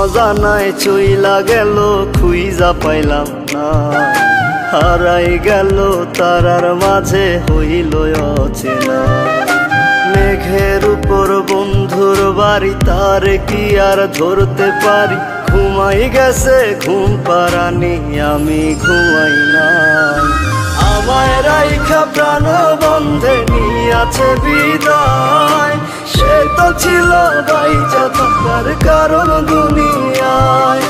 অজানায় চইলা গেল, খুইজা পাইলাম না। হারাই গেল তারার মাঝে, হইল অচেনা। মেঘের উপর বন্ধুর বাড়ি, তার কি আর ধরতে পারি? ঘুমাই গেছে ঘুম পারানি, আমি ঘুমাই নাই। আমায় রাইখা প্রাণ বন্ধে নিয়াছে বিদায়, সে তো ছিল বাইচা থাকার কারণ দুনিয়ায়।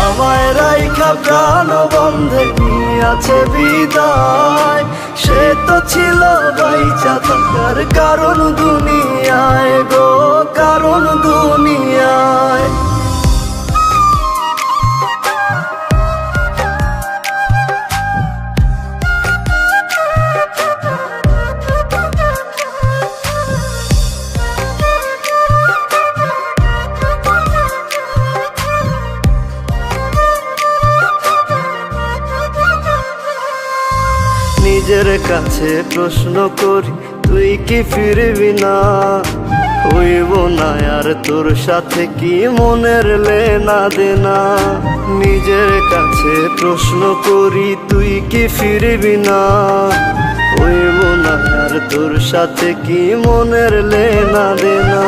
আমায় রাইখা প্রাণ বন্ধে নিয়াছে বিদায়, সে তো ছিল বাইচা থাকার কারণ দুনিয়ায় গো, কারণ দুনিয়ায়। নিজের কাছে প্রশ্ন করি, তুই কি ফিরবি না? হইব না আর তোর সাথে কি মনের লেনা দেনা? নিজের কাছে প্রশ্ন করি, তুই কি ফিরবি না? হইব না আর তোর সাথে কি মনের লেনা দেনা?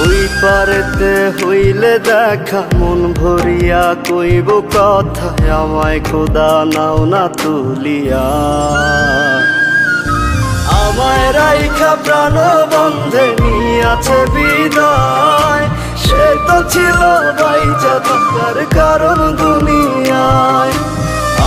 ওই পারেতে হইলে দেখা, মন ভরিয়া কইব কথা, আমায় খোদা নাও না তুলিয়া। আমায় রাইখা প্রাণ বন্ধে নিয়াছে বিদায়, সে তো ছিল বাইচা থাকার কারণ দুনিয়ায়।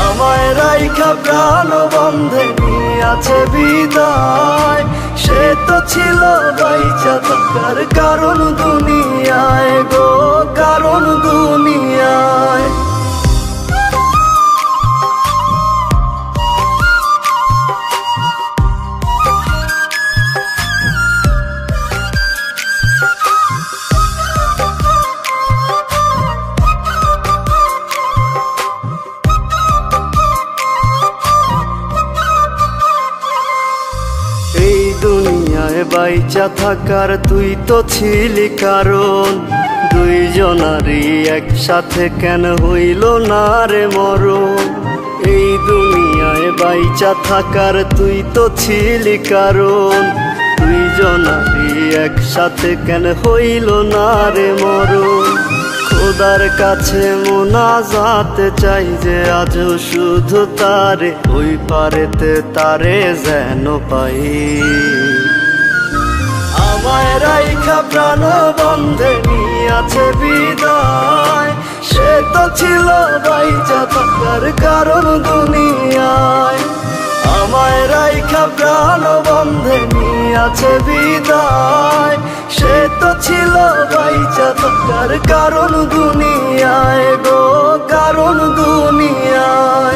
আমায় রাইখা প্রাণ বন্ধে নিয়াছে বিদায়, সে তো ছিল বাইচা থাকার কারণ দুনিয়ায় গো, কারণ দুনিয়ায়। দুনিয়ায় বাইচা থাকার তুই তো ছিলি কারণ, দুইজনারই একসাথে কেন হইল না রে মরণ? এই দুনিয়ায় বাইচা থাকার তুই তো ছিলি কারণ, দুইজনারই একসাথে কেন হইল না রে মরণ? খোদার কাছে মোনাজাত চাই যে আজও শুধু তারে, ওই পারেতে তারে যেন পাই। আমায় রাইখা প্রাণ বন্ধে নিয়াছে বিদায়, সে তো ছিল বাইচা থাকার কারণ দুনিয়ায়। আমায় রাইখা প্রাণ বন্ধে নিয়াছে বিদায়, সে তো ছিল বাইচা থাকার কারণ দুনিয়ায় গো, কারণ দুনিয়ায়।